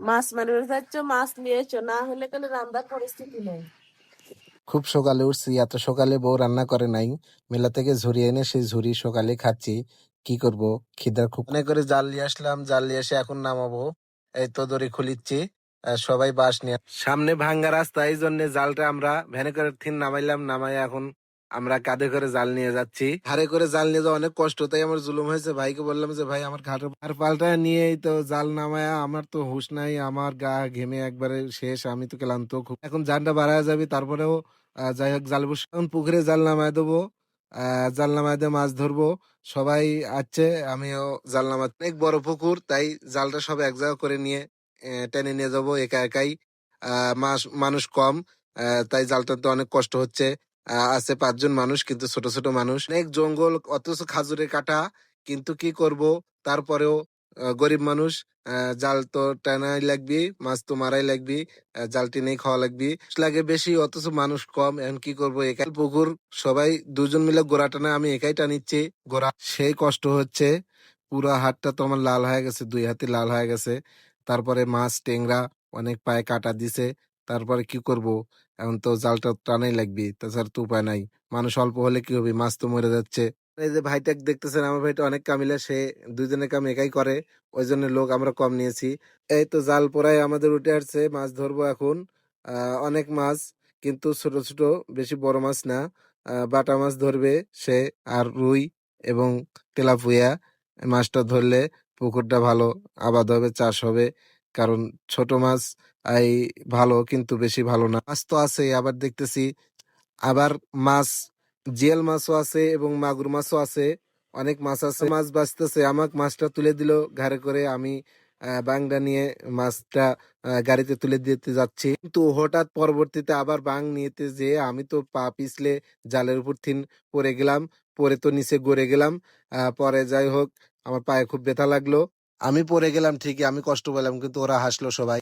মাছ মারবে যাচ্ছ, মাছ নিয়ে এসো, না হলে কোনো রান্নার পরিস্থিতি নেই। খুব সকালে উঠছি, এত সকালে বউ রান্না করে নাই। মেলা থেকে ঝুড়ি এনে সেই ঝুড়ি সকালে খাচ্ছি। কি করব, খিদার খুব মনে করে জাল নিয়ে আসলাম, জাল নিয়ে এসে এখন নামাবো। এই তো দড়ি খুলিচ্ছি, সবাই বাঁশ নিয়ে সামনে ভাঙ্গা রাস্তা, এই জন্য জালটা আমরা ভ্যানে করে থিন নামাইলাম, নামাই এখন আমরা কাঁধে করে জাল নিয়ে যাচ্ছি। ঘাড়ে করে জাল নিয়ে যাওয়া অনেক কষ্ট, তাই আমার জুলুম হয়েছে। ভাইকে বললাম যে ভাই আমার ঘাড়ে আর পাল্টা নিয়েই তো জাল নামায়া, আমার তো হুঁশ নাই, আমার গা ঘেমে একবারে শেষ, আমি তো ক্লান্ত খুব। এখন জানটা বাড়ায় যাবে, তারপরেও যাই হোক জাল বসে এখন পুকুরে জাল নামায় দেবো। জাল নামায় দিয়ে মাছ ধরবো। সবাই আছে, আমিও জাল নামা, অনেক বড় পুকুর, তাই জালটা সব এক জায়গা করে নিয়ে টেনে নিয়ে যাবো একা একাই। মানুষ কম, তাই জালটা তো অনেক কষ্ট হচ্ছে। আছে 5 জন মানুষ, কিন্তু ছোট ছোট মানুষ, অনেক জঙ্গল, অথচ খাজুরের কাটা। কিন্তু কি করব, তারপরেও গরিব মানুষ, জাল তো টানাই লাগবি, মাছ তো মারাই লাগবি, জাল টেনেই খাওয়া লাগবি। লাগে বেশি, অথচ মানুষ কম, এখন কি করব, একাই পুকুর, সবাই 2 জন মিলে গোড়া টানে, আমি একাই টানিচ্ছি গোড়া, সেই কষ্ট হচ্ছে। পুরা হাতটা তো আমার লাল হয়ে গেছে, 2 হাতে লাল হয়ে গেছে। তারপরে মাছ টেংরা অনেক পায়ে কাটা দিছে। তারপরে কি করব, এখন তো জালটা টানাই লাগবে, তাছাড়া তো উপায় নাই। মানুষ অল্প হলে কি হবে, মাছ তো মরে যাচ্ছে। এই যে ভাইটা দেখতেছেন, আমার ভাইটা অনেক কামিলা, সে 2 জনের কাম একাই করে, ওই জন্য লোক আমরা কম নিয়েছি। এই তো জাল পড়ায় আমাদের উঠে আসছে, মাছ ধরবো এখন। অনেক মাছ, কিন্তু ছোট ছোট, বেশি বড় মাছ না। বাটা মাছ ধরবে সে, আর রুই এবং তেলাপুয়া। মাছটা ধরলে পুকুরটা ভালো আবাদ হবে, চাষ হবে। কারণ ছোট মাছ এই ভালো, কিন্তু বেশি ভালো না। মাছ তো আছে, আবার দেখতেছি আবার মাছ, জিয়াল মাছও আছে এবং মাগুর মাছও আছে, অনেক মাছ আছে। মাছ বাঁচতেছে, আমাকে মাছটা তুলে দিল ঘাড়ে করে, আমি বাংটা নিয়ে মাছটা গাড়িতে তুলে দিতে যাচ্ছি, কিন্তু হঠাৎ পরবর্তীতে আবার বাং নিতে যেয়ে আমি তো পা পিছলে জালের উপর থিন পড়ে গেলাম, পরে তো নিচে গড়ে গেলাম। পরে যাই হোক, আমার পায়ে খুব ব্যথা লাগলো। আমি পড়ে গেলাম ঠিকই, আমি কষ্ট পেলাম, কিন্তু ওরা হাসলো সবাই।